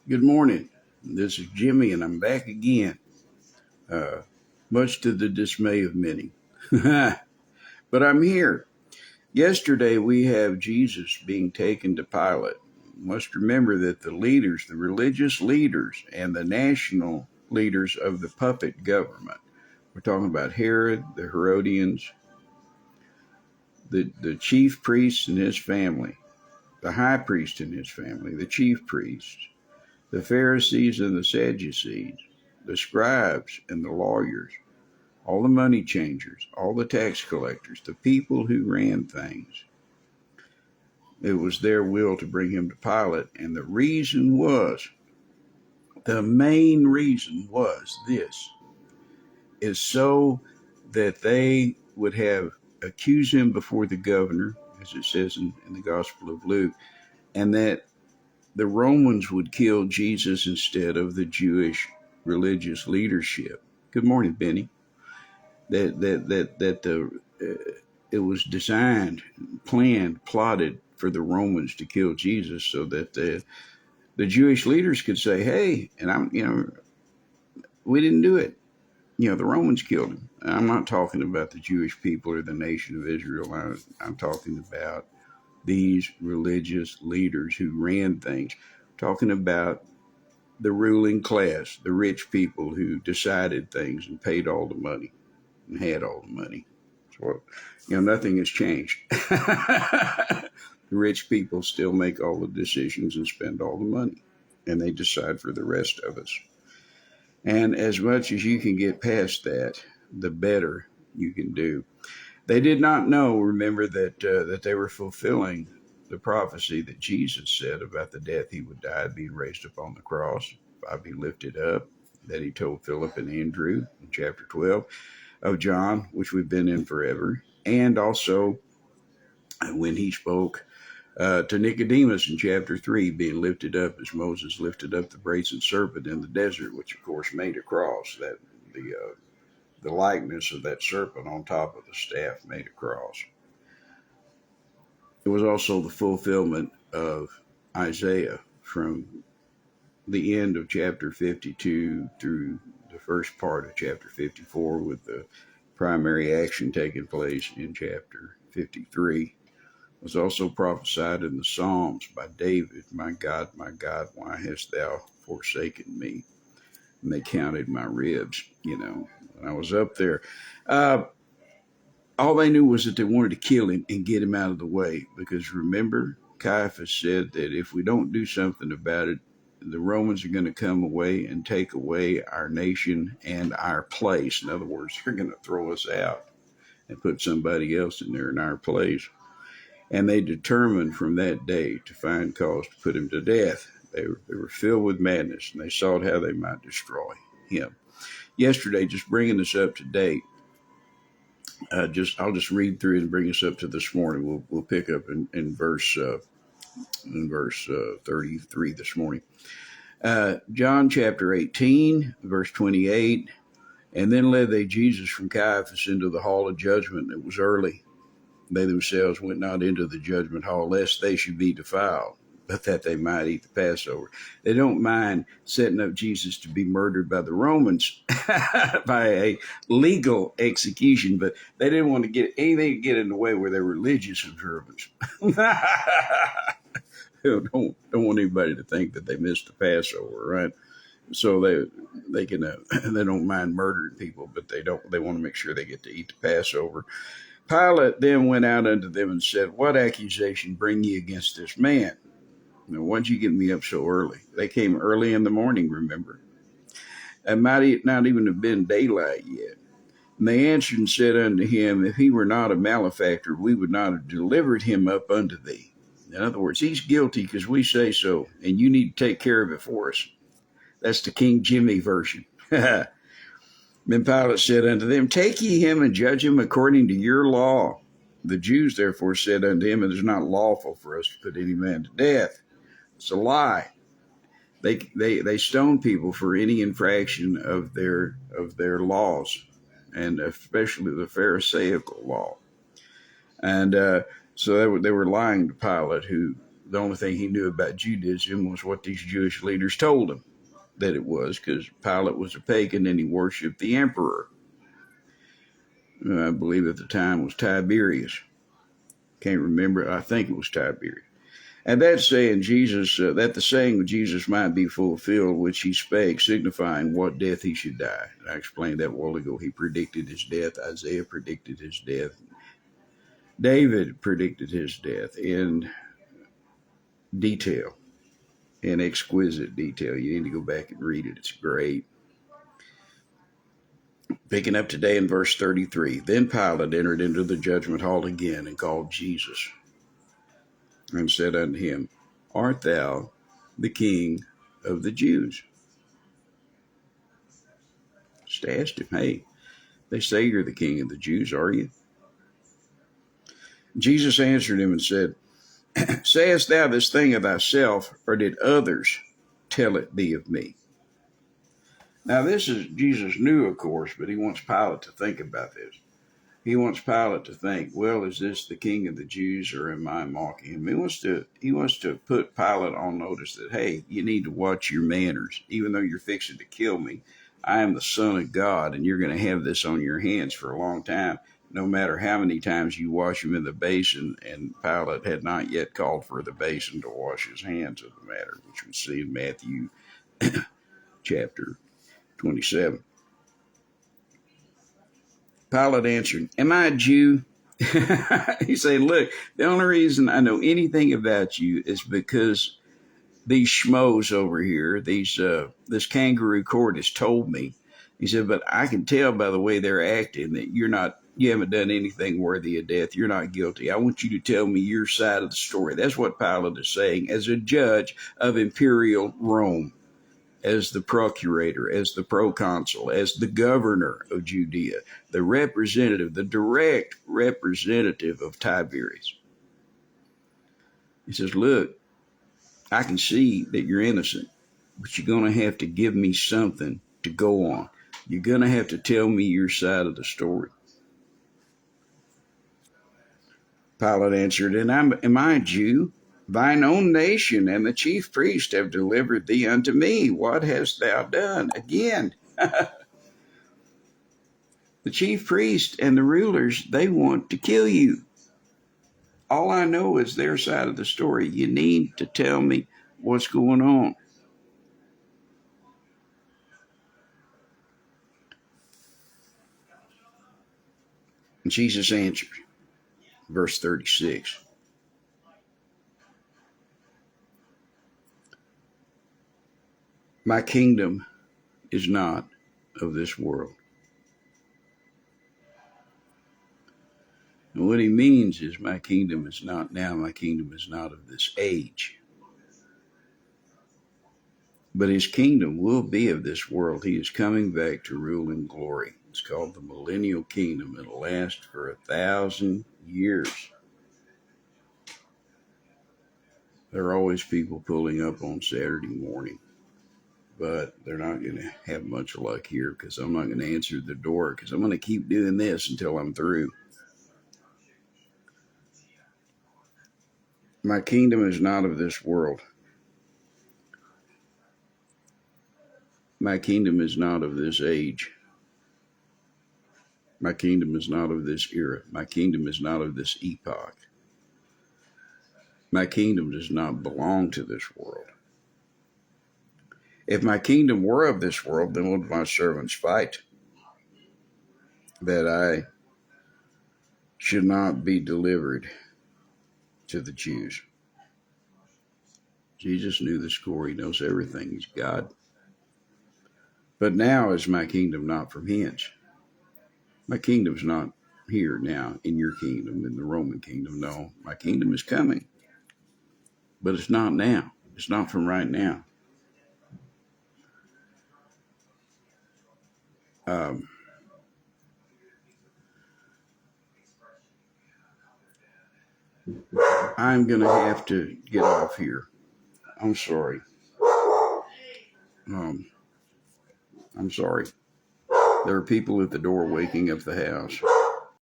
Good morning. This is Jimmy, and I'm back again, uh, much to the dismay of many. But I'm here. Yesterday, we have Jesus being taken to Pilate. You must remember that the leaders, the religious leaders, and the national leaders of the puppet government, we're talking about Herod, the Herodians, the chief priest and his family, the high priest and his family, the chief priests, the Pharisees and the Sadducees, the scribes and the lawyers, all the money changers, all the tax collectors, the people who ran things. It was their will to bring him to Pilate, and the main reason was this, is so that they would have accused him before the governor, as it says in the Gospel of Luke, and that the Romans would kill Jesus instead of the Jewish religious leadership. Good morning, Benny. It was designed, planned, plotted for the Romans to kill Jesus, so that the Jewish leaders could say, "Hey, and we didn't do it. The Romans killed him." I'm not talking about the Jewish people or the nation of Israel. I'm talking about these religious leaders who ran things. I'm talking about the ruling class, the rich people who decided things and paid all the money and had all the money. So, nothing has changed. The rich people still make all the decisions and spend all the money, and they decide for the rest of us. And as much as you can get past that, the better you can do. They did not know, remember, that they were fulfilling the prophecy that Jesus said about the death he would die, being raised up on the cross, I'd be lifted up, that he told Philip and Andrew in chapter 12 of John, which we've been in forever, and also when he spoke to Nicodemus in chapter 3, being lifted up as Moses lifted up the brazen serpent in the desert, which of course made a cross, that the likeness of that serpent on top of the staff made a cross. It was also the fulfillment of Isaiah from the end of chapter 52 through the first part of chapter 54, with the primary action taking place in chapter 53. It was also prophesied in the Psalms by David, my God, why hast thou forsaken me?" And they counted my ribs, when I was up there. All they knew was that they wanted to kill him and get him out of the way, because remember, Caiaphas said that if we don't do something about it, the Romans are going to come away and take away our nation and our place. In other words, they're going to throw us out and put somebody else in there in our place. And they determined from that day to find cause to put him to death. They were filled with madness, and they sought how they might destroy him. Yesterday, just bringing us up to date, I'll just read through it and bring us up to this morning. We'll pick up in verse 33 this morning. John chapter 18, verse 28. "And then led they Jesus from Caiaphas into the hall of judgment. It was early. They themselves went not into the judgment hall, lest they should be defiled, but that they might eat the Passover." They don't mind setting up Jesus to be murdered by the Romans by a legal execution, but they didn't want to get anything to get in the way with their religious observance. don't want anybody to think that they missed the Passover, right? So they can they don't mind murdering people, but they want to make sure they get to eat the Passover. Pilate then went out unto them and said, "What accusation bring ye against this man? Now, why'd you get me up so early?" They came early in the morning, remember. It might not even have been daylight yet. And they answered and said unto him, "If he were not a malefactor, we would not have delivered him up unto thee." In other words, he's guilty because we say so, and you need to take care of it for us. That's the King Jimmy version. Then Pilate said unto them, "Take ye him and judge him according to your law." The Jews therefore said unto him, "It is not lawful for us to put any man to death." It's a lie. They stone people for any infraction of their laws, and especially the Pharisaical law. And so they were lying to Pilate, who the only thing he knew about Judaism was what these Jewish leaders told him that it was, because Pilate was a pagan and he worshipped the emperor. I believe at the time was Tiberius. Can't remember. I think it was Tiberius. And that saying that the saying of Jesus might be fulfilled, which he spake, signifying what death he should die. And I explained that a while ago. He predicted his death. Isaiah predicted his death. David predicted his death in detail, in exquisite detail. You need to go back and read it. It's great. Picking up today in verse 33. Then Pilate entered into the judgment hall again and called Jesus and said unto him, Art thou the King of the Jews? Just asked him, hey, they say you're the King of the Jews, are you? Jesus answered him and said, Sayest thou this thing of thyself, or did others tell it thee of me? Now this is, Jesus knew, of course, but he wants Pilate to think about this. He wants Pilate to think, well, is this the King of the Jews, or am I mocking him? He wants to put Pilate on notice that, hey, you need to watch your manners. Even though you're fixing to kill me, I am the Son of God, and you're going to have this on your hands for a long time, no matter how many times you wash him in the basin. And Pilate had not yet called for the basin to wash his hands of the matter, which we see in Matthew chapter 27. Pilate answered, Am I a Jew? He said, look, the only reason I know anything about you is because these schmoes over here, this kangaroo court has told me. He said, but I can tell by the way they're acting that you haven't done anything worthy of death. You're not guilty. I want you to tell me your side of the story. That's what Pilate is saying as a judge of imperial Rome, as the procurator, as the proconsul, as the governor of Judea, the direct representative of Tiberius. He says, look, I can see that you're innocent, but you're going to have to give me something to go on. You're going to have to tell me your side of the story. Pilate answered, and am I a Jew? Thine own nation and the chief priest have delivered thee unto me. What hast thou done? Again, the chief priest and the rulers, they want to kill you. All I know is their side of the story. You need to tell me what's going on. And Jesus answered, verse 36. My kingdom is not of this world. And what he means is my kingdom is not now, my kingdom is not of this age. But his kingdom will be of this world. He is coming back to rule in glory. It's called the millennial kingdom. It'll last for 1,000 years. There are always people pulling up on Saturday morning, but they're not going to have much luck here because I'm not going to answer the door because I'm going to keep doing this until I'm through. My kingdom is not of this world. My kingdom is not of this age. My kingdom is not of this era. My kingdom is not of this epoch. My kingdom does not belong to this world. If my kingdom were of this world, then would my servants fight that I should not be delivered to the Jews? Jesus knew the score. He knows everything. He's God. But now is my kingdom not from hence. My kingdom's not here now in your kingdom, in the Roman kingdom. No, my kingdom is coming. But it's not now. It's not from right now. I'm going to have to get off here. I'm sorry. I'm sorry. There are people at the door waking up the house.